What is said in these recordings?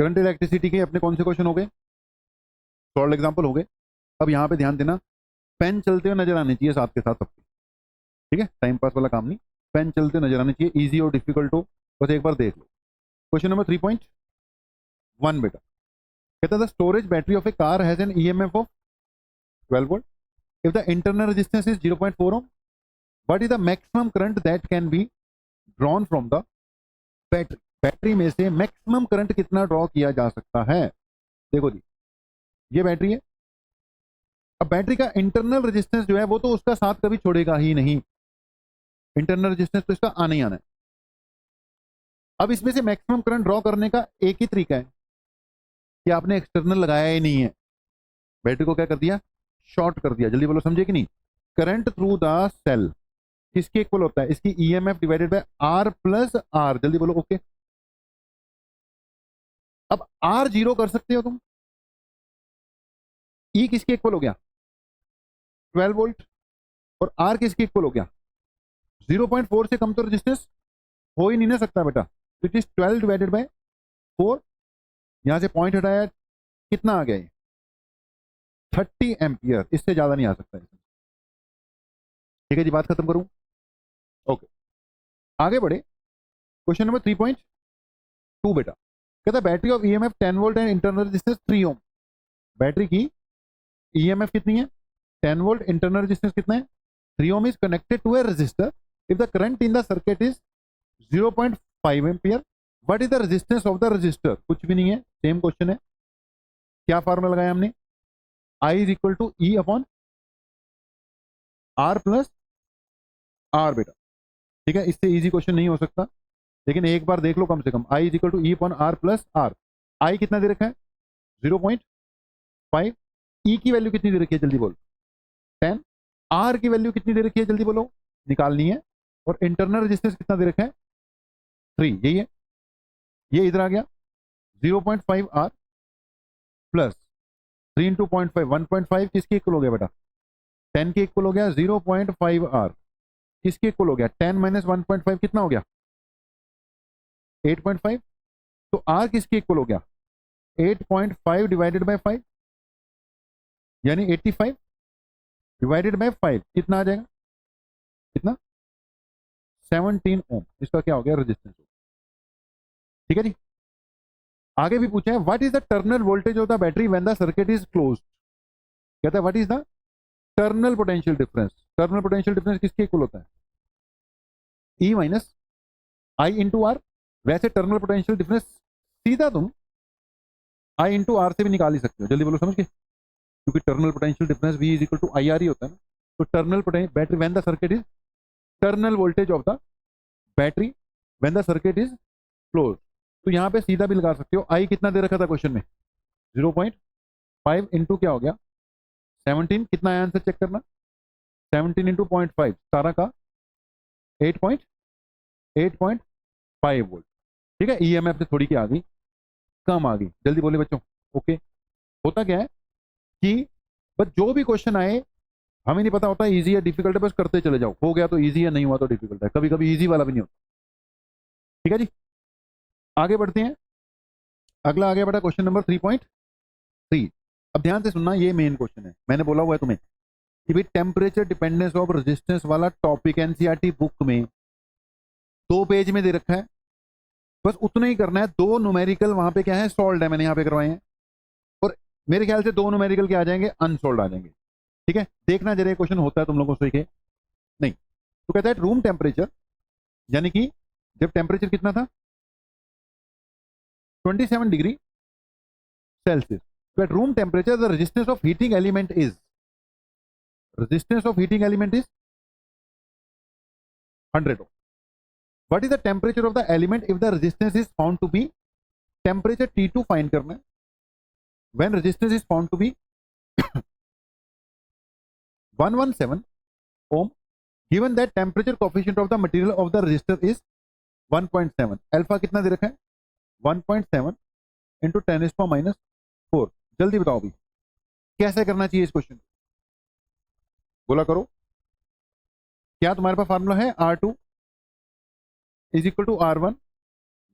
Current electricity के अपने कौन से क्वेश्चन हो गए, सॉल्व एग्जाम्पल हो गए। अब यहाँ पे ध्यान देना, पेन चलते हुए नजर आने चाहिए साथ के साथ सबके, ठीक है, टाइम पास वाला काम नहीं, पेन चलते हुए नजर आने चाहिए, इजी और डिफिकल्ट हो, बस एक बार देख लो। क्वेश्चन नंबर 3.1 बेटा कहता है the storage battery of a car has an EMF of 12 volt if the internal resistance is 0.4 ohm, what is the maximum current that can be drawn from the battery. Battery में से maximum current कितना draw किया जा सकता है। देखो जी, ये battery है, अब बैटरी का इंटरनल रेजिस्टेंस जो है वो तो उसका साथ कभी छोड़ेगा ही नहीं, इंटरनल रेजिस्टेंस तो इसका आना ही आना है। अब इसमें से मैक्सिमम करंट ड्रॉ करने का एक ही तरीका है कि आपने एक्सटर्नल लगाया ही नहीं है, बैटरी को क्या कर दिया, शॉर्ट कर दिया। जल्दी बोलो, समझे कि नहीं। करंट थ्रू द सेल किसके इक्वल होता है, इसकी EMF divided by R plus R. जल्दी बोलो ओके। अब आर जीरो कर सकते हो तुम, ई किसके इक्वल हो गया 12 वोल्ट, और आर किसके इक्वल हो गया 0.4 से कम तो रेजिस्टेंस हो ही नहीं ना सकता बेटा, इट इज 12 डिवाइडेड बाय 4, यहां से पॉइंट हटाया, कितना आ गया ये 30 एम्पियर, इससे ज्यादा नहीं आ सकता। ठीक है जी, बात खत्म करूं, ओके आगे बढ़े। क्वेश्चन नंबर 3.2 बेटा कहता है battery of EMF 10 volt and internal resistance 3 ohm. Battery की ईएमएफ कितनी है 10 वोल्ट, इंटरनल रेजिस्टेंस कितना है 3 ohm is connected to a resistor if the current in the circuit is 0.5 ampere, what is the resistance of the resistor. कुछ भी नहीं है, same question है। क्या फार्मूला लगाया हमने, I is equal to E upon R plus R बेटा, ठीक है, इससे इजी क्वेश्चन नहीं हो सकता, लेकिन एक बार देख लो कम से कम। I is equal to E upon R plus R. I कितना दे रखा है 0.5, ई की वैल्यू कितनी दे रखी है जल्दी बोलो 10, आर की वैल्यू कितनी दे रखी है जल्दी बोलो, निकालनी है, और इंटरनल रेजिस्टेंस कितना दे रखा है 3, यही है, ये इधर आ गया 0.5 आर प्लस 3 इंटू 0.5, 1.5 किसके इक्वल हो गया बेटा 10 के इक्वल हो गया, 0.5 आर किसके इक्वल हो गया 10 माइनस 1.5 कितना हो गया 8.5, तो आर किसके इक्वल हो गया 8.5 डिवाइडेड बाय 5 यानी 85 डिवाइडेड बाय 5 कितना आ जाएगा, कितना 17 ओम, इसका क्या हो गया रेजिस्टेंस। ठीक है जी, आगे भी पूछा है what is the terminal voltage of the battery when the circuit is closed. कहता है what is the terminal potential difference. Terminal potential difference किसके इक्वल होता है ई माइनस आई इंटू आर। वैसे टर्मिनल पोटेंशियल डिफरेंस सीधा तुम आई इंटू आर से भी निकाल ही सकते हो, जल्दी बोलो समझ के, क्योंकि terminal potential difference V is equal to I R ही होता है ना। तो terminal battery when the circuit is, terminal voltage of the battery when the circuit is close, तो यहाँ पे सीधा भी लगा सकते हो। आई कितना दे रखा था क्वेश्चन में 0.5 इंटू क्या हो गया 17, कितना आया आंसर चेक करना 17 इंटू 0.5 सारा का 8.5 वोल्ट। ठीक है, ईएमएफ से थोड़ी क्या आ गई, कम आ गई। जल्दी बोले बच्चों ओके। होता क्या है कि बस जो भी क्वेश्चन आए हमें नहीं पता होता इजी या डिफिकल्ट है, बस करते चले जाओ, हो गया तो इजी है, नहीं हुआ तो डिफिकल्ट है, कभी कभी इजी वाला भी नहीं होता। ठीक है जी, आगे बढ़ते हैं। अगला आ गया बेटा क्वेश्चन नंबर 3.3। अब ध्यान से सुनना, ये मेन क्वेश्चन है, मैंने बोला हुआ है तुम्हें कि भाई टेम्परेचर डिपेंडेंस ऑफ रेजिस्टेंस वाला टॉपिक एनसीईआरटी बुक में 2 पेज में दे रखा है, बस उतना ही करना है। 2 न्यूमेरिकल वहां पे क्या है सॉल्व है, मैंने यहाँ पे करवाए हैं, और मेरे ख्याल से 2 न्यूमेरिकल क्या आ जाएंगे अनसॉल्व आ जाएंगे। ठीक है, देखना जरा क्वेश्चन होता है तुम लोगों से के नहीं। तो कहता है रूम टेम्परेचर, यानी कि जब टेम्परेचर कितना था 27 डिग्री सेल्सियस, तो at room temperature the resistance of heating element is, resistance of heating element is 100 ohm. What is the temperature of the element if the resistance is found to be, temperature T2 find करना है when resistance is found to be 117 ohm, given that temperature coefficient of the material of the resistor is 1.7, alpha कितना दे रखा है 1.7 into 10⁻⁴। जल्दी बताओ भी कैसे करना चाहिए इस क्वेश्चन, बोला करो। क्या तुम्हारे पास फार्मूला है R2 is equal to R1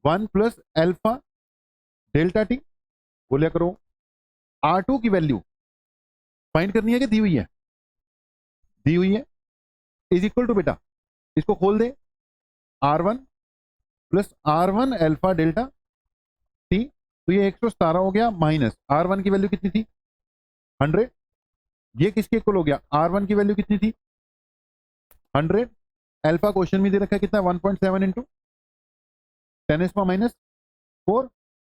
1 plus alpha delta T बोलिया करो, R2 की वैल्यू फाइंड करनी है कि दी हुई है, दी हुई है, इज इक्वल टू बेटा इसको खोल दे R1 plus R1 alpha delta T, तो ये 117 हो गया, माइनस R1 की वैल्यू कितनी थी 100, ये किसके इक्वल हो गया R1 की वैल्यू कितनी थी 100, अल्फा क्वेश्चन में दे रखा है कितना 1.7 इंटू 10⁻⁴,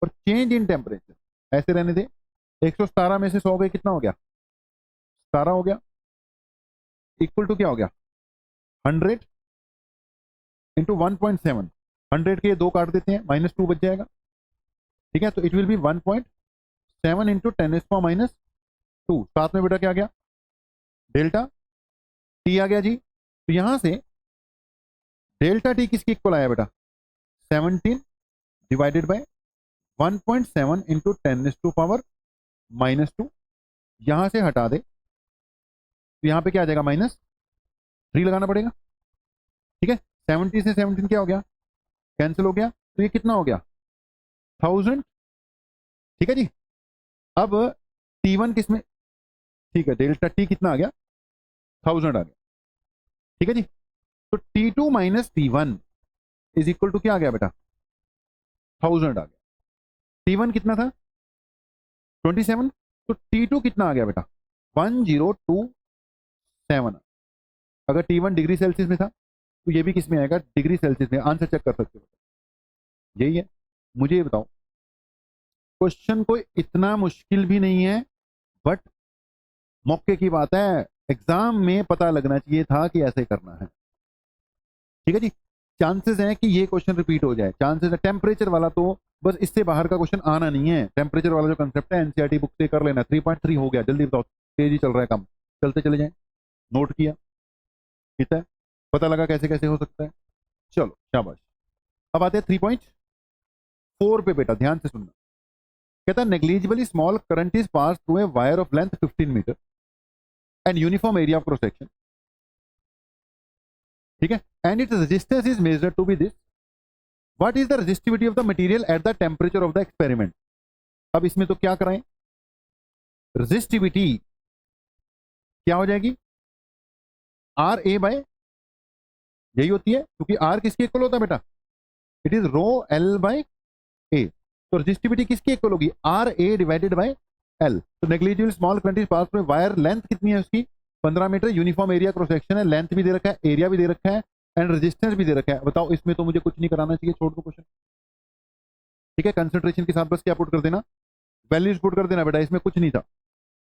और चेंज इन टेम्परेचर ऐसे रहने दे, 117 में से 100 गए कितना हो गया 17 हो गया, इक्वल टू क्या हो गया 100 इंटू 1.7, 100 के 2 काट देते हैं, -2 बच जाएगा, ठीक है, तो इट विल बी 1.7 इंटू 10⁻², साथ में बेटा क्या आ गया डेल्टा टी आ गया जी, तो यहां से डेल्टा टी किसके इक्वल आया बेटा 17 डिवाइडेड बाय 1.7 इंटू 10⁻², यहां से हटा दे तो यहां पे क्या आ जाएगा -3 लगाना पड़ेगा, ठीक है, 70 से 17 क्या हो गया कैंसिल हो गया, तो ये कितना हो गया 1000, ठीक है जी। अब T1 किसमें, ठीक है, डेल्टा टी कितना आ गया 1000 आ गया, ठीक है जी, तो T2 minus T1 is equal to क्या आ गया बेटा 1000 आ गया, T1 कितना था 27, तो T2 कितना आ गया बेटा 1027, अगर T1 डिग्री सेल्सियस में था तो ये भी किस में आएगा डिग्री सेल्सियस में, आंसर चेक कर सकते हो, यही है। मुझे ये बताओ क्वेश्चन कोई इतना मुश्किल भी नहीं है, बट मौके की बात है, एग्जाम में पता लगना चाहिए था कि ऐसे करना है, ठीक है जी। चांसेस हैं कि ये क्वेश्चन रिपीट हो जाए, चांसेस है, टेम्परेचर वाला तो बस इससे बाहर का क्वेश्चन आना नहीं है, टेम्परेचर वाला जो कंसेप्ट है एनसीईआरटी बुक से कर लेना, 3.3 हो गया, जल्दी बताओ, तेजी चल रहा है काम, चलते चले जाएं, नोट किया, ठीक है, पता लगा कैसे कैसे हो सकता है, चलो शाबाश। अब आते हैं 3.4 पे, बेटा ध्यान से सुनना, कहता है negligibly small current is pass through a wire of length 15 metre and uniform area of cross section, ठीक है, and its resistance is measured to be this, what is the resistivity of the material at the temperature of the experiment. अब इसमें तो क्या कराएं, resistivity क्या हो जाएगी आर ए बाय, यही होती है, क्योंकि आर किसके इक्वल होता है बेटा, it is rho L by A, तो रेजिस्टिविटी किसकी इक्वल होगी R A divided by L, तो negligible small current is pass through wire, length कितनी है उसकी 15 metre, uniform area cross section है, लेंथ भी दे रखा है, एरिया भी दे रखा है, एंड रेजिस्टेंस भी दे रखा है। बताओ इसमें तो मुझे कुछ नहीं कराना चाहिए, छोड़ दो क्वेश्चन, ठीक है, कंसंट्रेशन के साथ बस क्या पुट कर देना, वैल्यूज पुट कर देना बेटा, इसमें कुछ नहीं था।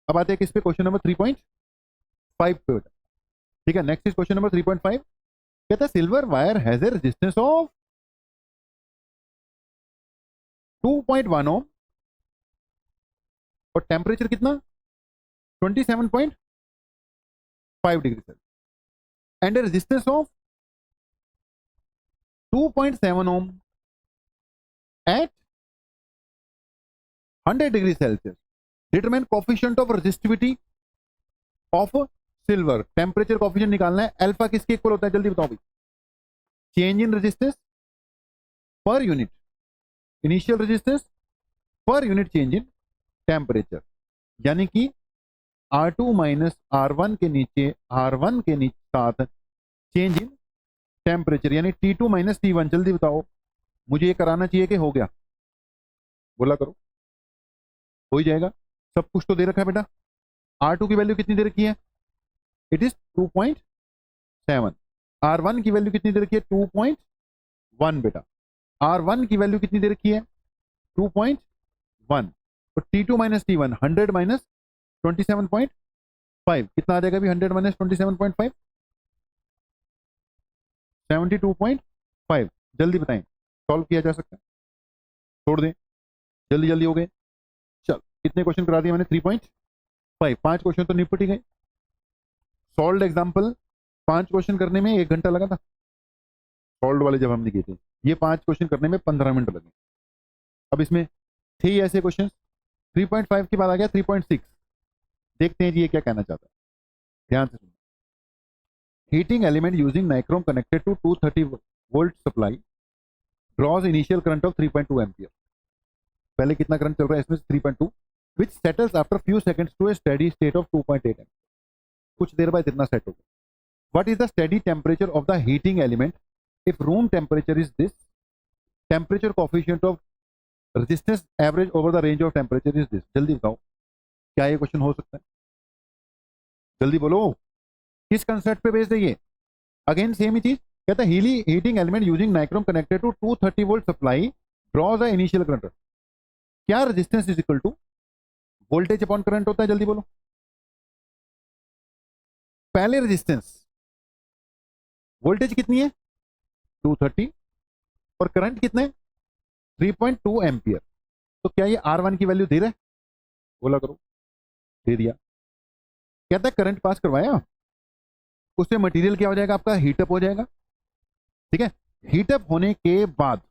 अब आते हैं किस पे, क्वेश्चन नंबर 3.5 पे बेटा, ठीक है, नेक्स्ट इज क्वेश्चन नंबर 3.5, कहता है silver wire has a resistance of 2.1 ohm और टेम्परेचर कितना 27.5 degree Celsius and a resistance of 2.7 ohm at 100 degree Celsius, determine coefficient of resistivity of silver, temperature coefficient निकालना है, अल्फा किसके equal होता है जल्दी बताओ भाई, change in resistance per unit, initial resistance per unit change in temperature, यानी कि R2 माइनस R1 के नीचे R1 के नीचे साथ चेंज इन टेम्परेचर, यानी T2 माइनस T1, जल्दी बताओ मुझे ये कराना चाहिए कि हो गया, बोला करो, हो ही जाएगा, सब कुछ तो दे रखा है बेटा, R2 की वैल्यू कितनी दे रखी है, इट इज 2.7, R1 की वैल्यू कितनी दे रखी है 2.1 बेटा, R1 की वैल्यू कितनी दे रखी है 2.1, तो T2 माइनस T1 100 माइनस 27.5 कितना आ जाएगा भी, 100 माइनस 27.5 72.5, जल्दी बताएं, सॉल्व किया जा सकता है, छोड़ दें, जल्दी जल्दी हो गए, चल कितने क्वेश्चन करा दिए मैंने 3.5, 5 क्वेश्चन तो निपट ही गए, सॉल्व एग्जाम्पल 5 क्वेश्चन करने में 1 घंटा लगा था, सॉल्व वाले जब हमने किए थे, ये 5 क्वेश्चन करने में 15 मिनट लगे। अब इसमें थे ऐसे क्वेश्चन, 3.5 के बाद आ गया 3.6, देखते हैं जी ये क्या कहना चाहता है, ध्यान से सुनो, heating element using nichrome connected to 230 volt supply draws initial current of 3.2 ampere, पहले कितना करंट चल रहा है इसमें 3.2 which settles after few seconds to a steady state of 2.8 ampere. कुछ देर बाद इतना सेट हो गया। What is the steady temperature of the heating element if room temperature is this, temperature coefficient of resistance average over the range of temperature is this. जल्दी बताओ क्या ये क्वेश्चन हो सकता है, जल्दी बोलो। किस कंसेप्ट पे बेस्ड है ये? अगेन सेम ही चीज कहता है heating element using nichrome connected to 230 volt supply draws the initial current. क्या resistance is equal to voltage upon current होता है, जल्दी बोलो। पहले रेजिस्टेंस वोल्टेज कितनी है 230 और करंट कितने 3.2 एम्पियर। तो क्या ये R1 की वैल्यू दे रहा है, बोला करो। दे दिया। कहता है करंट पास करवाया, उससे मटेरियल क्या हो जाएगा आपका, हीटअप हो जाएगा। ठीक है, हीटअप होने के बाद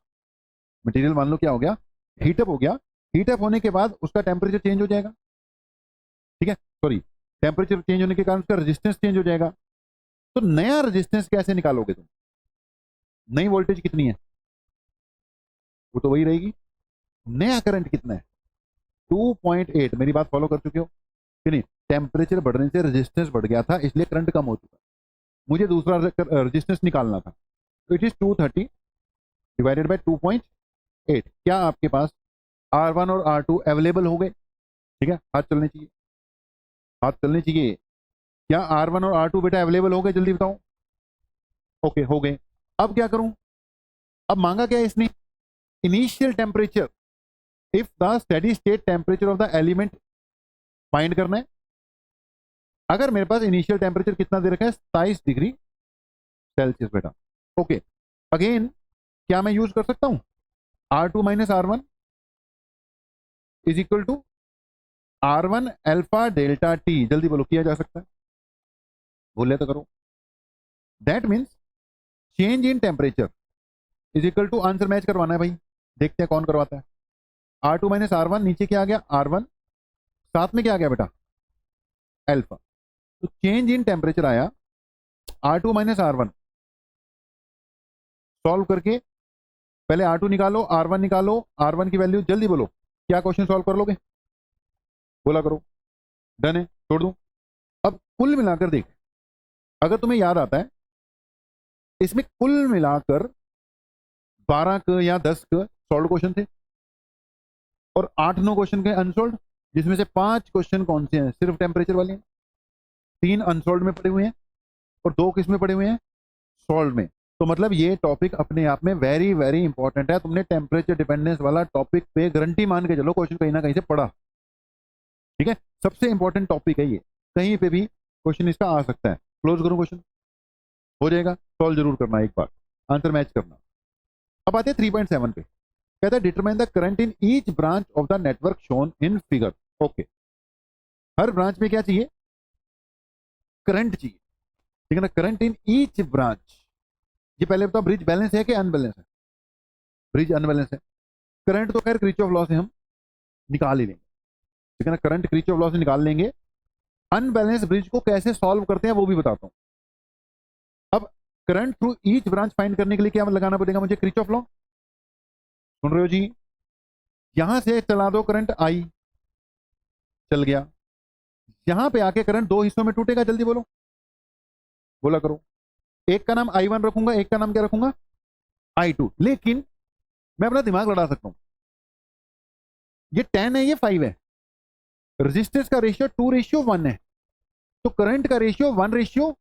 मटेरियल मान लो क्या हो गया, हीटअप हो गया। हीटअप होने के बाद उसका टेम्परेचर चेंज हो जाएगा। ठीक है, सॉरी, टेम्परेचर चेंज होने के कारण उसका रेजिस्टेंस चेंज हो जाएगा। तो नया रेजिस्टेंस कैसे निकालोगे तुम, नई वोल्टेज कितनी है वो तो वही रहेगी, नया करंट कितना है 2.8। मेरी बात फॉलो कर चुके हो कि नहीं? टेम्परेचर बढ़ने से रेजिस्टेंस बढ़ गया था, इसलिए करंट कम हो चुका, मुझे दूसरा रेजिस्टेंस निकालना था। तो इट इज 230 डिवाइडेड बाय 2.8। क्या आपके पास R1 और R2 अवेलेबल हो गए? ठीक है, हाथ चलने चाहिए, हाथ चलने चाहिए। क्या R1 और R2 बेटा अवेलेबल हो गए, जल्दी बताओ। ओके, हो गए। अब क्या करूं, अब मांगा क्या है इसने, initial temperature if the steady state temperature of the element find करना है। अगर मेरे पास इनिशियल टेम्परेचर कितना दे रखा है 27 डिग्री सेल्सियस बेटा। ओके, अगेन क्या मैं यूज कर सकता हूं R2 minus R1 is equal to R1 alpha delta T. जल्दी बोलो, किया जा सकता है, बोले तो करो। That means change in temperature is equal to, answer match करवाना है भाई, देखते हैं कौन करवाता है। R2 माइनस R1, नीचे क्या आ गया R1, साथ में क्या आ गया बेटा अल्फा। तो चेंज इन टेम्परेचर आया R2 माइनस R1। सॉल्व करके पहले R2 निकालो, R1 निकालो, R1 की वैल्यू जल्दी बोलो। क्या क्वेश्चन सॉल्व कर लोगे, बोला करो। डन है, छोड़ दूं। अब कुल मिलाकर देख, अगर तुम्हें याद आता है इसमें कुल मिलाकर 12 क या 10 क सॉल्व क्वेश्चन थे और 8-9 क्वेश्चन के अनसॉल्व, जिसमें से 5 क्वेश्चन कौन से हैं, सिर्फ टेम्परेचर वाले हैं। 3 अनसॉल्व में पड़े हुए हैं और 2 किस में पड़े हुए हैं, सॉल्व में। तो मतलब ये टॉपिक अपने आप में वेरी वेरी इंपॉर्टेंट है। तुमने टेम्परेचर डिपेंडेंस वाला टॉपिक पे गारंटी मान के चलो क्वेश्चन कहीं ना कहीं से पढ़ा। ठीक है, सबसे इंपॉर्टेंट टॉपिक है ये, कहीं पे भी क्वेश्चन इसका आ सकता है। क्लोज करो, क्वेश्चन हो जाएगा, सॉल्व जरूर करना, एक बार आंसर मैच करना। अब आते हैं 3.7 पे। कहता है determine the current in each branch of the network shown in figure. Okay, her branch में क्या चाहिए, करंट चाहिए। ठीक है ना, करंट इन ईच ब्रांच। ये पहले बताओ ब्रिज बैलेंस है कि अनबैलेंस है, ब्रिज अनबैलेंस है। करंट तो खैर क्रिचॉफ लॉ से हम निकाल ही लेंगे, ठीक है ना, करंट क्रिचॉफ लॉ से निकाल लेंगे। अनबैलेंस ब्रिज को कैसे सॉल्व करते हैं वो भी बताता हूं। अब current through each branch find करने के लिए क्या लगाना पड़ेगा मुझे, क्रिचॉफ लॉ। सुन रहे हो जी, यहां से चला दो करंट आई, चल गया। यहां पे आके करंट 2 हिस्सों में टूटेगा, जल्दी बोलो, बोला करो। एक का नाम I1 रखूंगा, एक का नाम क्या रखूंगा I2। लेकिन मैं अपना दिमाग लड़ा सकता हूं, ये 10 है, ये 5 है, रेजिस्टेंस का रेशियो 2:1 है, तो करंट का रेशियो 1:2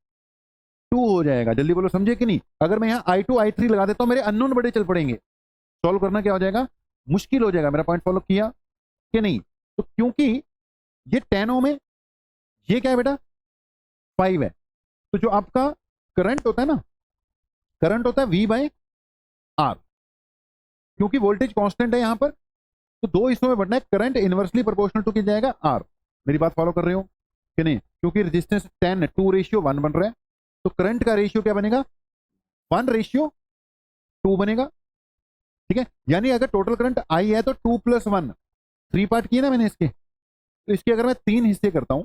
हो जाएगा। जल्दी बोलो, समझे कि नहीं? अगर मैं यहां I2 I3 लगा देता हूं, मेरे अननोन बड़े चल पड़ेंगे, सॉल्व करना क्या हो जाएगा, मुश्किल हो जाएगा। मेरा पॉइंट फॉलो किया कि नहीं? तो क्योंकि ये 10 ओम है, ये क्या है बेटा 5 है, तो जो आपका करंट होता है ना, करंट होता है V/R, क्योंकि वोल्टेज कांस्टेंट है यहां पर, तो 2 हिस्सों में बढ़ना है। करंट इनवर्सली प्रोपोर्शनल टू किया जाएगा R। मेरी बात फॉलो कर रहे हो कि नहीं? क्योंकि रेजिस्टेंस 10 है, 2:1 बन रहा है, तो करंट का रेशियो क्या बनेगा 1:2 बनेगा। ठीक है, यानी अगर टोटल करंट I है तो 2 + 1, 3 पार्ट किए ना मैंने इसके, तो इसके अगर मैं 3 हिस्से करता हूं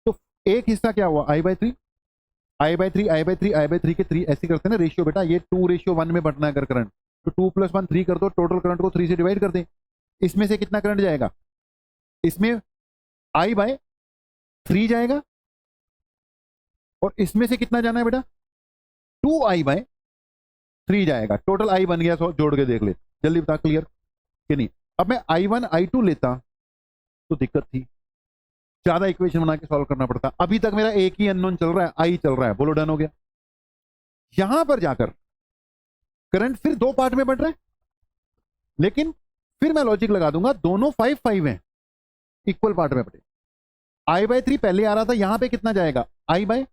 तो एक हिस्सा क्या हुआ I/3, I/3, I/3, I/3 के 3 ऐसे करते हैं ना रेशियो बेटा। ये 2:1 में बढ़ना है अगर करंट, तो 2 + 1 3 कर दो, टोटल करंट को 3 से डिवाइड कर दें, इसमें से कितना करंट जाएगा, इसमें I बाय 3 जाएगा, और इसमें से कितना जाना है बेटा, 2I बाय 3 जाएगा। टोटल I बन गया, जोड़ के देख ले, जल्दी बता, क्लियर कि नहीं। अब मैं I1 I2 लेता तो दिक्कत थी, ज्यादा इक्वेशन बना के सॉल्व करना पड़ता। अभी तक मेरा एक ही अननोन चल रहा है, I चल रहा है, बोलो डन हो गया। यहां पर जाकर करंट फिर दो पार्ट में बढ़ रहा है, लेकिन फिर मैं लॉजिक लगा दूंगा, दोनों 5-5 हैं, इक्वल पार्ट में बढ़े। I बाय 3 पहले आ रहा था, यहां पे कितना जाएगा, I बाय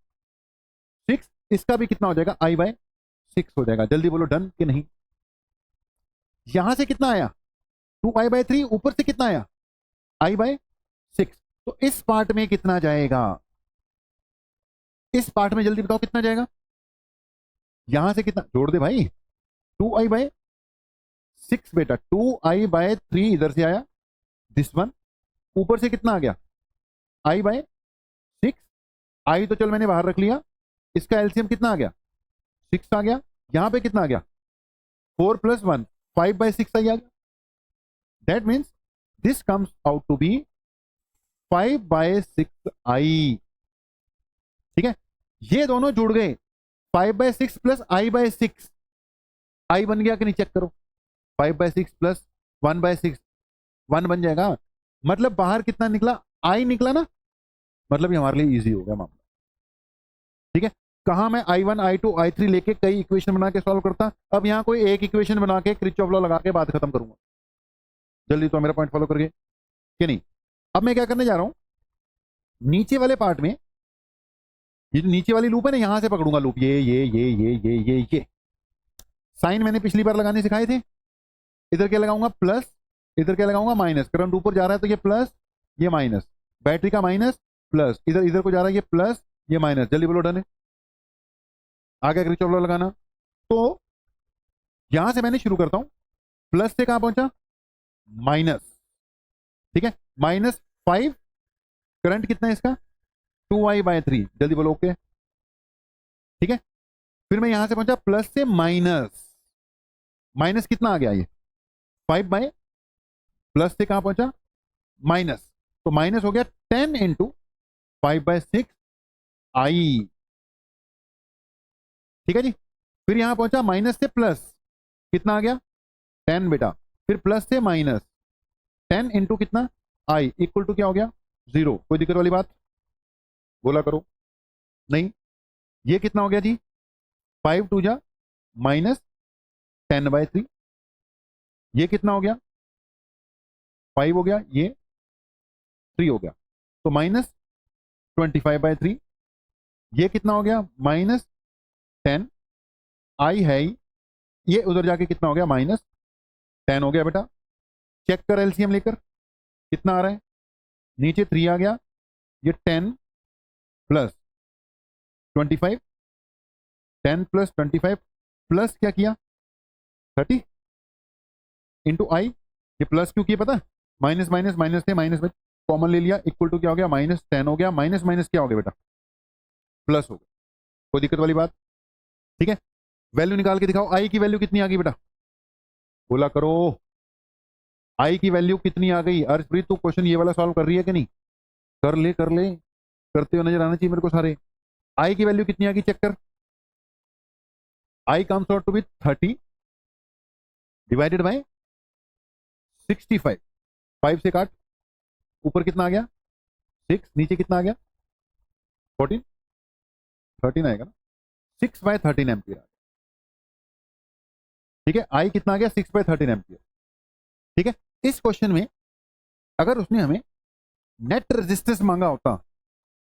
6, इसका भी कितना हो जाएगा, I बाय 6 हो जाएगा। जल्दी बोलो डन कि नहीं। यहां से कितना आया, 2I बाय 3, ऊपर से कितना आया, I बाय 6, तो इस पार्ट में कितना जाएगा, इस पार्ट में जल्दी बताओ कितना जाएगा, यहां से कितना, जोड़ दे भाई, 2I बाय 6 बेटा, 2I बाय 3 इधर से आया, दिस वन, ऊपर से कितना आ गया, I बाय 6, I तो चल मैंने बाहर रख लिया, इसका एलसीएम कितना आ गया, 6 आ गया, यहां पे कितना आ गया, 4 + 1, 5 बाय 6 आ गया। That means this comes out to be 5 by 6I। ठीक है, ये दोनों जुड़ गए, 5 by 6 plus I by 6, I बन गया कि नहीं, चेक करो, 5 बाय 6 प्लस 1 बाय 6, 1 बन जाएगा, मतलब बाहर कितना निकला, I निकला ना, मतलब ये हमारे लिए इजी हो गया मामला। ठीक है, कहां मैं I1 I2 I3 लेके कई इक्वेशन बना के सॉल्व करता, अब यहां कोई एक इक्वेशन बना के किरचॉफ लॉ लगा के बात खत्म करूंगा। जल्दी तो मेरा पॉइंट फॉलो करिए कि नहीं। अब मैं क्या करने जा रहा हूं, नीचे वाले पार्ट में, ये जो नीचे वाली लूप है ना, यहां से पकड़ूंगा लूप, ये साइन मैंने पिछली बार लगाने सिखाए थे। इधर क्या लगाऊंगा, प्लस, इधर क्या लगाऊंगा, माइनस। करंट ऊपर जा रहा है तो ये प्लस, ये माइनस, बैटरी का माइनस प्लस, इधर इधर को जा रहा है ये प्लस, ये माइनस। जल्दी बोलो डन है। आगे किरचॉफ लॉ लगाना, तो यहां से मैंने शुरू करता हूं, प्लस से कहां पहुंचा, माइनस। ठीक है, -5, करंट कितना है इसका, 2I बाय 3। जल्दी बोलो ओके। ठीक है, फिर मैं यहां से पहुंचा प्लस से माइनस, माइनस कितना आ गया, ये 5 बाय, प्लस से कहां पहुंचा, माइनस, तो माइनस हो गया 10 × 5 बाय 6I। ठीक है जी, फिर यहां पहुंचा माइनस से प्लस, कितना आ गया, 10 बेटा, फिर प्लस से माइनस, 10 × कितना, I इक्वल टू क्या हो गया, 0। कोई दिक्कत वाली बात, बोला करो, नहीं। ये कितना हो गया जी, 5 × 2 = -10/3। ये कितना हो गया, 5 हो गया, ये 3 हो गया, तो -25/3। ये कितना हो गया, -10, I है ही, ये उधर जाके कितना हो गया, -10 हो गया बेटा। चेक कर एलसीएम लेकर कितना आ रहा है, नीचे 3 आ गया, ये 10 + 25, 10 + 25 प्लस क्या किया, 30 × I। ये प्लस क्यों किया पता, माइनस माइनस माइनस थे, माइनस में कॉमन ले लिया, इक्वल टू क्या हो गया, -10 हो गया, माइनस माइनस क्या हो गया बेटा, प्लस हो गया। कोई दिक्कत वाली बात, ठीक है। वैल्यू निकाल के दिखाओ, I की वैल्यू कितनी आ गई बेटा, बोला करो, I की वैल्यू कितनी आ गई। अर्शप्रीत तू क्वेश्चन ये वाला सॉल्व कर रही है कि नहीं, कर ले कर ले, करते हुए नजर आना चाहिए मेरे को सारे। I की वैल्यू कितनी आ गई, चेक कर। I comes out to be 30 divided by 65, 5 से काट, ऊपर कितना आ गया, 6, नीचे कितना आ गया, 14, 13 आएगा ना, 6/13 एम्पियर। ठीक है, I कितना आ गया, 6/13 एम्पियर। ठीक है, इस क्वेश्चन में अगर उसने हमें नेट रेजिस्टेंस मांगा होता,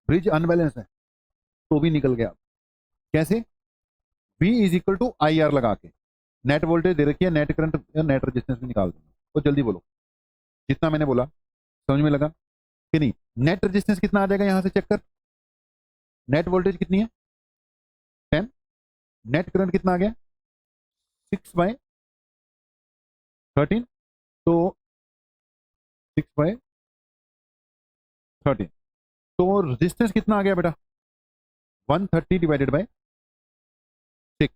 ब्रिज अनबैलेंस है, तो भी निकल गया। कैसे, V = IR लगा के, नेट वोल्टेज दे रखी है, नेट करंट या नेट रेजिस्टेंस भी निकाल दूंगा। तो जल्दी बोलो, जितना मैंने बोला समझ में लगा कि नहीं। नेट रेजिस्टेंस कितना आ जाएगा, यहां से चेक कर, नेट वोल्टेज कितनी है, 10, नेट करंट कितना आ गया, 6/13, तो 6/13, तो रेजिस्टेंस कितना आ गया बेटा, 130 डिवाइडेड बाय 6।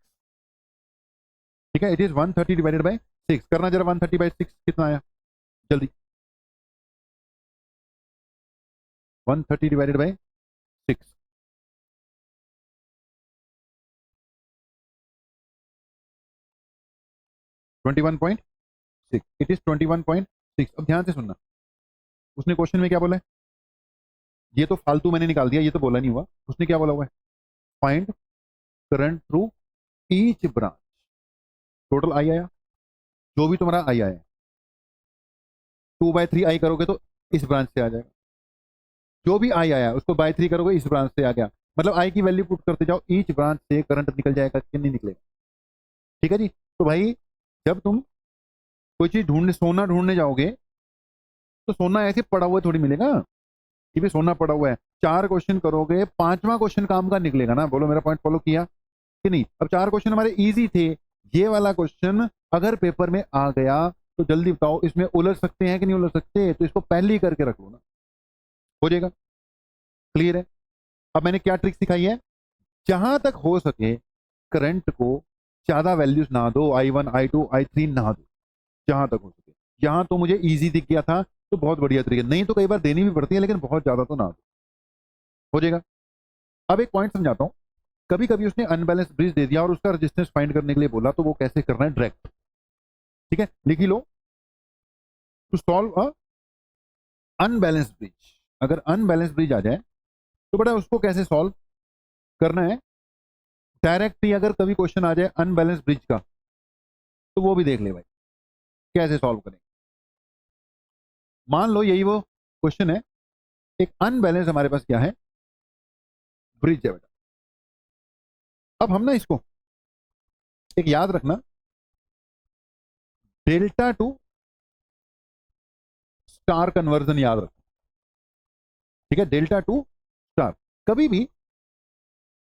ठीक है, इट इज 130 डिवाइडेड बाय 6। करना जरा, 130/6 कितना आया, जल्दी 130 डिवाइडेड बाय 6, 21.6, इट इज 21.6। अब ध्यान से सुनना, उसने क्वेश्चन में क्या बोला है, ये तो फालतू मैंने निकाल दिया, ये तो बोला नहीं हुआ। उसने क्या बोला हुआ है, find current through each branch. Total I आया, जो भी तुम्हारा आई आया, 2/3 आई करोगे तो इस ब्रांच से आ जाएगा, जो भी आई आया उसको बाय 3 करोगे इस ब्रांच से आ गया। मतलब आई की वैल्यू पुट करते जाओ, ईच ब्रांच से करंट निकल जाएगा कि नहीं निकलेगा। ठीक है जी। तो भाई जब तुम कोई चीज ढूंढने, सोना ढूंढने जाओगे तो सोना ऐसे पड़ा हुआ थोड़ी मिलेगा कि भाई सोना पड़ा हुआ है। 4 क्वेश्चन करोगे, 5वां क्वेश्चन काम का निकलेगा ना। बोलो मेरा पॉइंट फॉलो किया कि नहीं। अब 4 क्वेश्चन हमारे इजी थे, ये वाला क्वेश्चन अगर पेपर में आ गया तो जल्दी बताओ इसमें उलझ सकते हैं कि नहीं उलझ सकते, तो इसको पहले ही करके रख लो ना, हो जाएगा। क्लियर है। अब मैंने क्या ट्रिक सिखाई है, जहां तक हो सके करंट को ज्यादा वैल्यूज ना दो, I1 I2 I3 ना दो, जहां तक हो सके। यहां तो मुझे इजी दिख गया था तो बहुत बढ़िया तरीके, नहीं तो कई बार देनी भी पड़ती है, लेकिन बहुत ज्यादा तो ना दो, हो जाएगा। अब एक पॉइंट समझाता हूं। कभी कभी उसने अनबैलेंस ब्रिज दे दिया और उसका रेजिस्टेंस फाइंड करने के लिए बोला, तो वो कैसे करना है डायरेक्ट। ठीक है, लिख ही लो। To solve a unbalance bridge, अगर अनबैलेंस ब्रिज आ जाए तो बड़ा उसको कैसे सॉल्व करना है। डायरेक्ट ही अगर कभी क्वेश्चन आ जाए अनबैलेंस ब्रिज का, तो वो भी देख ले भाई कैसे सॉल्व करें। मान लो यही वो क्वेश्चन है, एक अनबैलेंस हमारे पास क्या है, ब्रिज है बेटा। अब हम ना इसको एक याद रखना, डेल्टा टू स्टार कन्वर्जन याद रखना। ठीक है, डेल्टा टू स्टार। कभी भी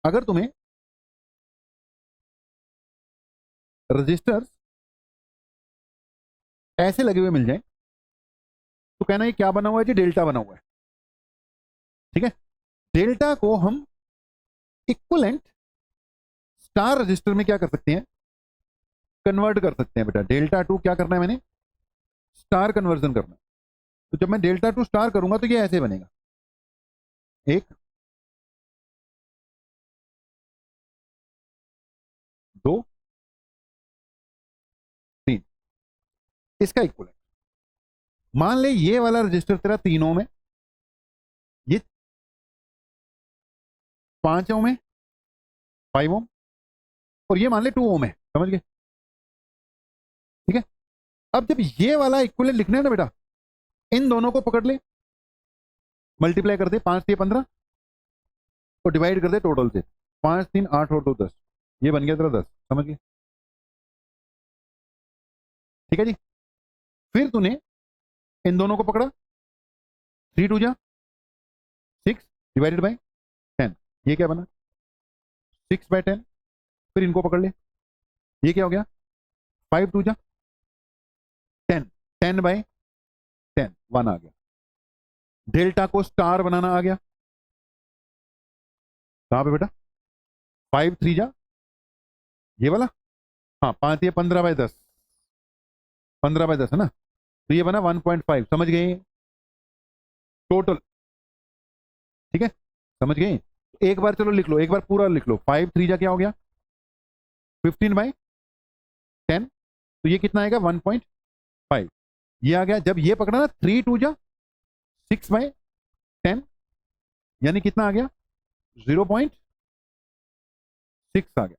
अगर तुम्हें रजिस्टर्स ऐसे लगे हुए मिल जाए तो कहना ये क्या बना हुआ है जी, डेल्टा बना हुआ है। ठीक है, डेल्टा को हम इक्वलेंट स्टार रजिस्टर में क्या कर सकते हैं, कन्वर्ट कर सकते हैं बेटा। डेल्टा टू क्या करना है मैंने, स्टार कन्वर्जन करना है। तो जब मैं डेल्टा टू स्टार करूंगा तो ये ऐसे बनेगा, 1 2 3, इसका इक्वलेंट। मान ले ये वाला रजिस्टर तेरा 3 ओम है, ये 5 ओम है, 5 ओम, और ये मान ले 2 ओम है। समझ गए। ठीक है, अब जब ये वाला इक्वलेंट लिखना है ना बेटा, इन दोनों को पकड़ ले, मल्टीप्लाई कर दे, 5 3 15, और डिवाइड कर दे टोटल से, 5 3 8 और 2 10, ये बन गया तेरा 10। समझ गए। ठीक है जी। फिर तूने इन दोनों को पकड़ा, 3 2 जा 6 डिवाइडेड बाय 10, ये क्या बना, 6/10। फिर इनको पकड़ ले, ये क्या हो गया, 5 2 जा 10, 10/10, 1 आ गया। डेल्टा को स्टार बनाना आ गया, कहां पे बेटा, 5 3 जा ये वाला, हाँ 5 ये 15/10, 15/10 है ना, तो ये बना 1.5। समझ गए टोटल। ठीक है, समझ गए। एक बार चलो लिख लो, एक बार पूरा लिख लो, 5 3 जा क्या हो गया, 15/10, तो ये कितना आएगा 1.5, ये आ गया। जब ये पकड़ा ना 3 2 जा 6/10, यानी कितना आ गया, 0.6 आ गया।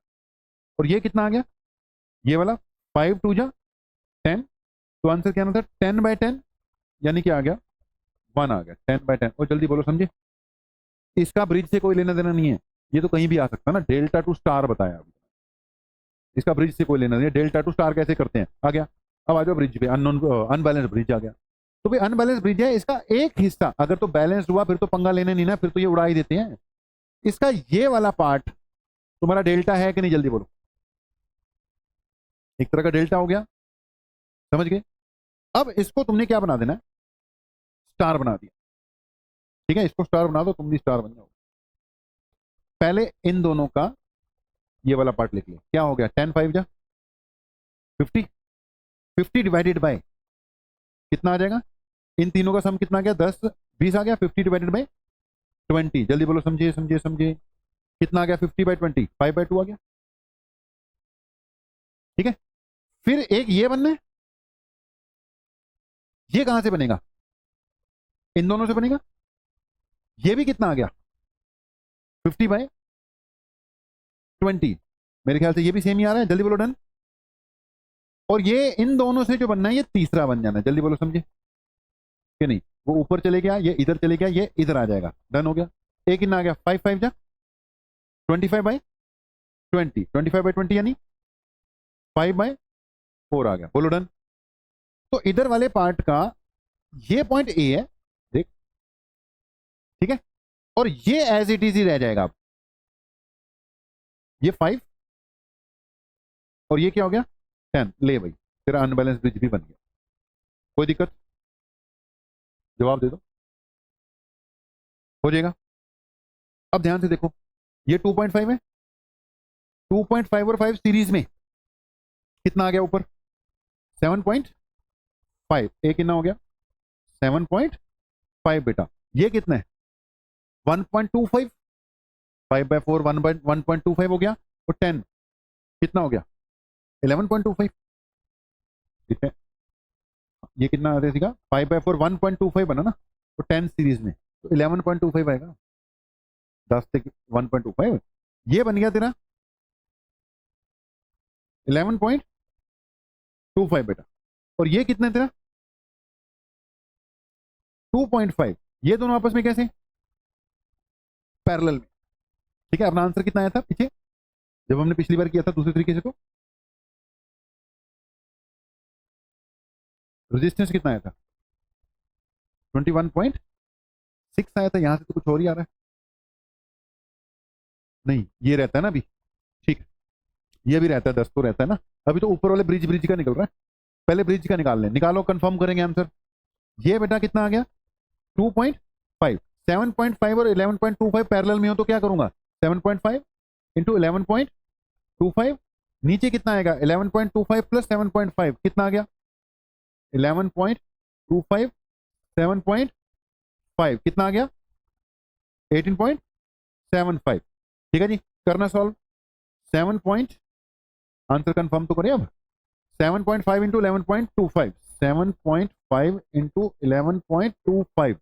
और ये कितना आ गया, ये वाला 5 2 जा 10, तो आंसर क्या था 10/10, यानी क्या आ गया 1 आ गया, 10/10। और जल्दी बोलो, समझे। इसका ब्रिज से कोई लेना देना नहीं है, ये तो कहीं भी आ सकता है ना, डेल्टा टू स्टार बताया अभी, इसका ब्रिज से कोई लेना नहीं है। डेल्टा टू स्टार कैसे करते हैं, आ गया। अब आ जाओ ब्रिज पे, अननोन अनबैलेंस ब्रिज आ गया। तो भाई अनबैलेंस ब्रिज है, इसका एक हिस्सा अगर तो बैलेंस हुआ फिर तो पंगा लेने नहीं ना, फिर तो ये उड़ा ही देते हैं। इसका ये वाला पार्ट तुम्हारा डेल्टा है कि नहीं, जल्दी बोलो। एक तरह का डेल्टा हो गया, समझ गए। अब इसको तुमने क्या बना देना है, स्टार बना दिया। ठीक है, इसको स्टार बना दो, तुम भी स्टार बन जाओ। पहले इन दोनों का ये वाला पार्ट लिख ले, क्या हो गया 10 5 जा 50, 50 डिवाइडेड बाय कितना आ जाएगा, इन तीनों का सम कितना आ गया, 10 20 आ गया, 50 डिवाइडेड बाई 20, जल्दी बोलो, समझिए समझिए समझिए, कितना आ गया, 50/20, 5/2 आ गया। ठीक है, फिर एक ये बनना है, ये कहां से बनेगा, इन दोनों से बनेगा, ये भी कितना आ गया, 50/20, मेरे ख्याल से ये भी सेम ही आ रहा है, जल्दी बोलो डन। और ये इन दोनों से जो बनना है ये तीसरा बन जाना है, जल्दी बोलो समझे कि नहीं, वो ऊपर चले गया, ये इधर चले गया, ये इधर आ जाएगा, डन हो गया। एक कितना आ गया, 5 5 जा 25/20, 25/20 यानी 5/4 आ गया, बोलो डन। तो इधर वाले पार्ट का ये पॉइंट ए है, देख, ठीक है, और ये एज इट इज ही रह जाएगा। अब ये 5 और ये क्या हो गया 10, ले भाई तेरा अनबैलेंस ब्रिज भी बन गया, कोई दिक्कत, जवाब दे दो, हो जाएगा। अब ध्यान से देखो, ये 2.5 है, 2.5 और 5 सीरीज में कितना आ गया ऊपर, 7.5, एक कितना हो गया 7.5 बेटा, ये कितना है 1.25, 5/4 1.25 हो गया, और 10 कितना हो गया 11.25, कितने, ये कितना आ सीखा, 5/4 1.25 बना ना, तो 10 सीरीज में तो 11.25 आएगा, 10 से 1.25, ये बन गया तेरा 11.25 बेटा, और ये कितना है तेरा 2.5, ये दोनों आपस में कैसे, पैरेलल में। ठीक है, अपना आंसर कितना आया था पीछे जब हमने पिछली बार किया था दूसरे तरीके से, तो रेजिस्टेंस कितना आया था 21.6 आया था, यहां से तो कुछ और ही आ रहा है, नहीं ये रहता है ना अभी, ठीक, ये भी रहता है 10 तो रहता है ना, अभी तो ऊपर वाले ब्रिज ब्रिज का निकल रहा है, पहले ब्रिज का निकाल लें, निकालो कंफर्म करेंगे आंसर। ये बेटा कितना आ गया 2.5, 7.5 और 11.25 पैरेलल में हो तो क्या करूंगा 7.5 इंटू 11.25, नीचे कितना आएगा 11.25 प्लस 7.5 कितना आ गया 11.25, 7.5 कितना आ गया 18.75। ठीक है जी, करना सॉल्व, 7 पॉइंट, आंसर कंफर्म तो करें अब, 7.5 इंटू 11.25, 7.5 इंटू 11.25,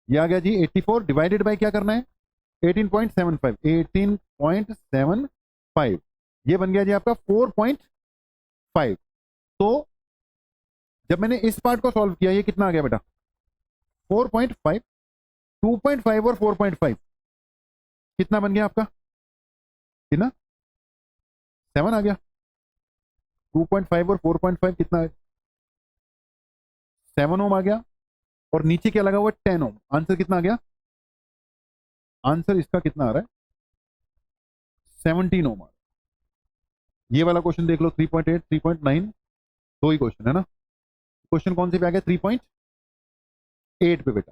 ये आ गया जी 84, डिवाइडेड बाय क्या करना है 18.75, 18.75, ये बन गया जी आपका 4.5। तो जब मैंने इस पार्ट को सॉल्व किया, ये कितना आ गया बेटा 4.5, 2.5 और 4.5 कितना बन गया आपका, कितना 7 आ गया, 2.5 और 4.5 कितना है 7 ओम आ गया, और नीचे क्या लगा हुआ 10 ओम, आंसर कितना आ गया, आंसर इसका कितना आ रहा है 17 ओम आ रहा है। ये वाला क्वेश्चन देख लो 3.8 3.9, दो ही क्वेश्चन है ना, क्वेश्चन कौन से पे आ गया 3.8 पे बेटा,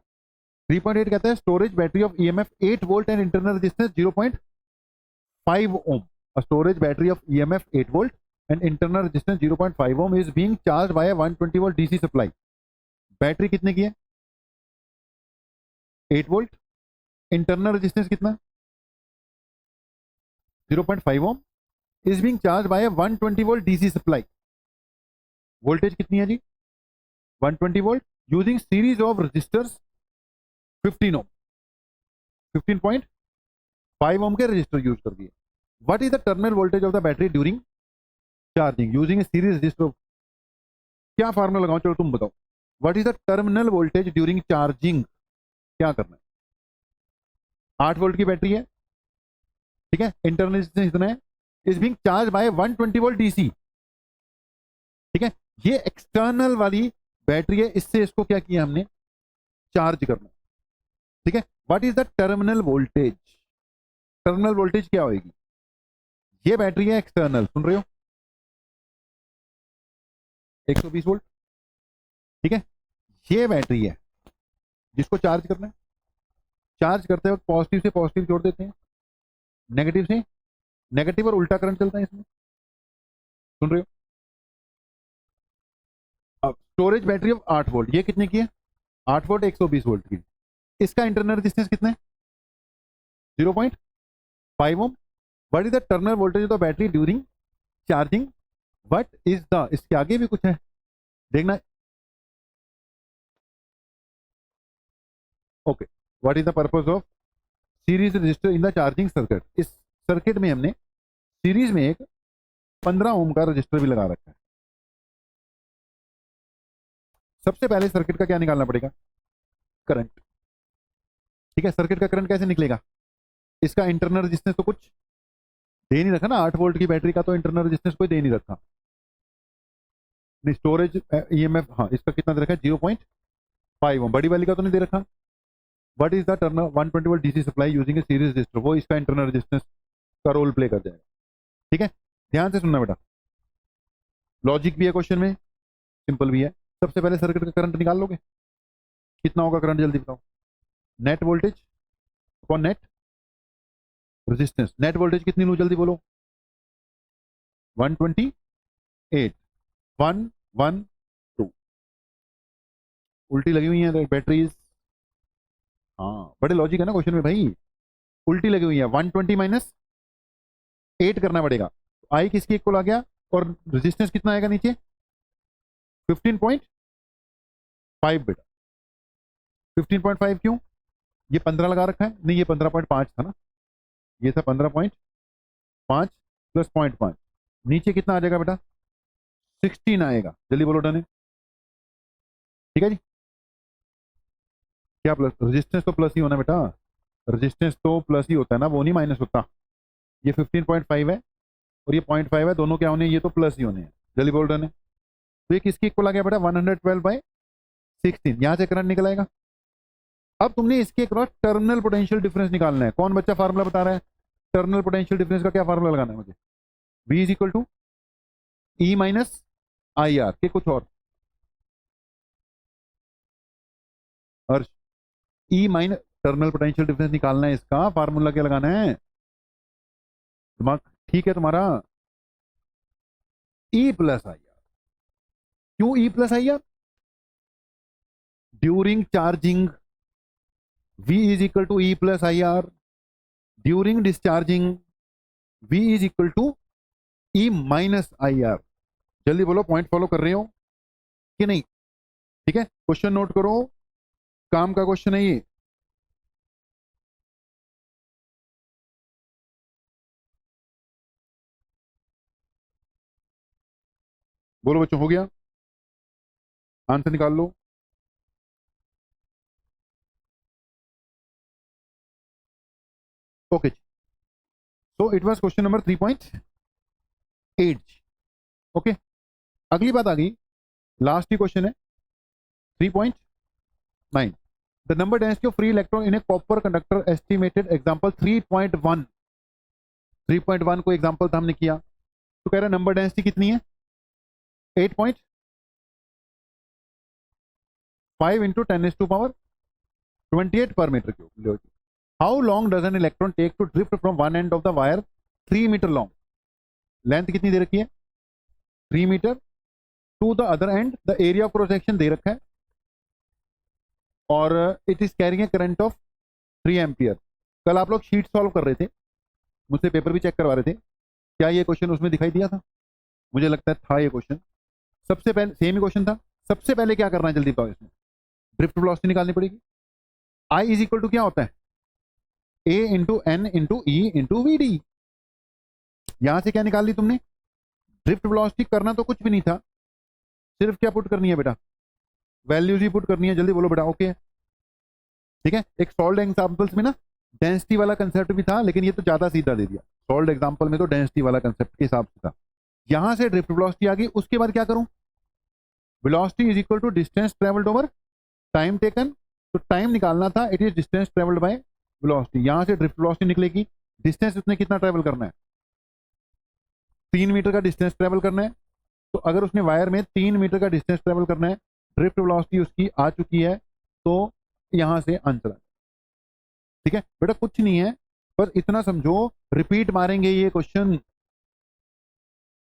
3.8 कहता है storage battery of EMF 8 volt and internal resistance 0.5 ohm, a storage battery of EMF 8 volt and internal resistance 0.5 ohm is being charged by a 120 volt DC supply। Battery कितने की है 8 वोल्ट, इंटरनल रेजिस्टेंस कितना 0.5 ohm, is being charge by 120 volt DC supply, voltage कितनी है जी 120 volt, using series of resistors 15 ohm, 15.5 ohm के resistor use कर दिए। What is the terminal voltage of the battery during charging using series resistor, क्या formula लगाऊं, चलो तुम बताओ, what is the terminal voltage during charging, क्या करना है, 8 वोल्ट की बैटरी है, ठीक है, इंटरनल रेजिस्टेंस इतना है, is being charge by 120 volt DC, ठीक है, ये एक्सटर्नल वाली बैटरी है, इससे इसको क्या किया हमने चार्ज करना, ठीक है। What is the terminal voltage, terminal voltage क्या होगी, ये बैटरी है एक्सटर्नल, सुन रहे हो 120 वोल्ट, ठीक है, ये बैटरी है जिसको चार्ज करना है, चार्ज करते वक्त पॉजिटिव से पॉजिटिव जोड़ देते हैं, नेगेटिव से नेगेटिव, और उल्टा करंट चलता है इसमें, सुन रहे हो। अब स्टोरेज बैटरी ऑफ 8 वोल्ट, ये कितने की है? 8 वोल्ट 120 वोल्ट की। इसका इंटरनल रेजिस्टेंस कितना है? 0.5 ohm. What is the terminal voltage of the battery during charging? What is the, इसके आगे भी कुछ है देखना। Okay, what is the purpose of series resistor in the charging circuit? इस सर्किट में हमने सीरीज में एक 15 ओम का रजिस्टर भी लगा रखा है। सबसे पहले सर्किट का क्या निकालना पड़ेगा? करंट। ठीक है, सर्किट का करंट कैसे निकलेगा? इसका इंटरनल रेजिस्टेंस तो कुछ दे नहीं रखा ना, 8 वोल्ट की बैटरी का तो इंटरनल रेजिस्टेंस कोई दे नहीं रखा। स्टोरेज ईएमएफ, हाँ इसका कितना दे रखा है? 0.5 ओम। बड़ी वाली का तो नहीं दे रखा। What is the Turner 120 volt DC supply using A series register? वो इसका इंटरनल रेजिस्टेंस का रोल प्ले कर जाएगा। ठीक है, ध्यान से सुनना बेटा, लॉजिक भी है क्वेश्चन में, सिंपल भी है। सबसे पहले सर्किट का करंट निकाल लोगे, कितना होगा करंट जल्दी बताओ? Net voltage upon net resistance. Net voltage कितनी लूं जल्दी बोलो? 128 112। उल्टी लगी हुई है बैटरीज। हाँ बड़े लॉजिक है ना क्वेश्चन में भाई, उल्टी लगी हुई है। 120 माइनस 8 करना पड़ेगा। आई किसकी इक्वल आ गया और रेजिस्टेंस कितना आएगा नीचे? 15.5 बेटा। 15.5 क्यों? ये 15 लगा रखा है, नहीं ये 15.5 था ना, ये था 15.5 प्लस 0.5, नीचे कितना आ जाएगा बेटा? 16 आएगा। जल्दी बोलो डन है। ठीक है जी, क्या प्लस? रेजिस्टेंस तो प्लस ही होना बेटा, रेजिस्टेंस तो प्लस ही होता है ना, वो नहीं माइनस होता। ये 15.5 है और ये 0.5 है, दोनों क्या होने हैं? ये तो प्लस ही होने हैं। जल्दी बोल डन है। तो ये किसकी इक्वल आ गया बेटा? 112/16। यहां से करंट निकल आएगा। अब तुमने इसके क्रॉस टर्मिनल पोटेंशियल डिफरेंस निकालना है। कौन बच्चा फार्मूला बता रहा है? टर्मिनल पोटेंशियल डिफरेंस का क्या फार्मूला लगाना है मुझे? V is equal to E minus I R के कुछ और? और E minus terminal potential difference निकालना है, इसका फार्मूला क्या लगाना है? दिमाग ठीक है तुम्हारा? E plus I R. क्यों E plus I R? During charging V is equal to E plus IR. During discharging V is equal to E minus IR. जल्दी बोलो, पॉइंट फॉलो कर रहे हो कि नहीं? ठीक है, क्वेश्चन नोट करो, काम का क्वेश्चन है ये। बोलो बच्चों, हो गया? आंसर निकाल लो। Okay, so it was question number 3.8। Okay, अगली बात आ गई, लास्ट ही क्वेश्चन है 3.9। The number density of free electron in a copper conductor estimated. Example 3.1। 3.1 को एग्जांपल था हमने किया, तो कह रहा है नंबर डेंसिटी कितनी है? 8.5 into 10⁻28 per metre cube. How long does an electron take to drift from one end of the wire? 3 metre long. Length कितनी दे रखी है? 3 metre. To the other end the area of cross section दे रखा है, और it is carrying a current of 3 ampere. कल आप लोग शीट सॉल्व कर रहे थे, मुझसे पेपर भी चेक करवा रहे थे, क्या ये क्वेश्चन उसमें दिखाई दिया था? मुझे लगता है था ये क्वेश्चन। सबसे पहले सेम ही क्वेश्चन था। सबसे पहले क्या करना है जल्दी बताओ, इसमें ड्रिफ्ट वेलोसिटी निकालनी पड़ेगी। आई इज इक्वल टू क्या होता है? A into N into E into V D. यहां से क्या निकाल ली तुमने? Drift velocity. करना तो कुछ भी नहीं था, सिर्फ क्या पुट करनी है बेटा? वैल्यूज ही पुट करनी है। जल्दी बोलो बेटा, ओके? ठीक है, एक सॉल्व एग्जांपल्स में ना डेंसिटी वाला कंसेप्ट भी था, लेकिन ये तो ज्यादा सीधा दे दिया। सॉल्व एग्जांपल में तो डेंसिटी वाला कंसेप्ट के हिसाब से था। यहां से ड्रिफ्ट वेलोसिटी आ गई, उसके बाद क्या करूं? Velocity is equal to distance travelled over time taken. तो टाइम निकालना था, it is distance travelled by velocity. यहां से ड्रिफ्ट वेलोसिटी निकलेगी। डिस्टेंस उसने कितना ट्रेवल करना है? 3 मीटर का डिस्टेंस ट्रेवल करना है। तो अगर उसने वायर में 3 मीटर का डिस्टेंस ट्रेवल करना है, ड्रिफ्ट वेलोसिटी उसकी आ चुकी है, तो यहां से आंसर। ठीक है बेटा, कुछ नहीं है, बस इतना समझो, रिपीट मारेंगे ये क्वेश्चन।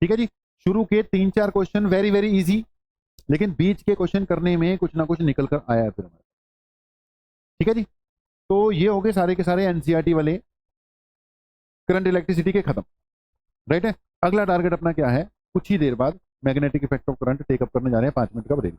ठीक है जी, शुरू के 3-4 क्वेश्चन वेरी वेरी इजी, लेकिन बीच के क्वेश्चन करने में कुछ ना कुछ निकल कर आया है फिर हमारे। ठीक है जी। तो ये हो गए सारे के सारे एनसीईआरटी वाले करंट इलेक्ट्रिसिटी के खत्म। राइट है। अगला टारगेट अपना क्या है, कुछ ही देर बाद magnetic effect of current take up करने जा रहे हैं, 5 मिनट का ब्रेक।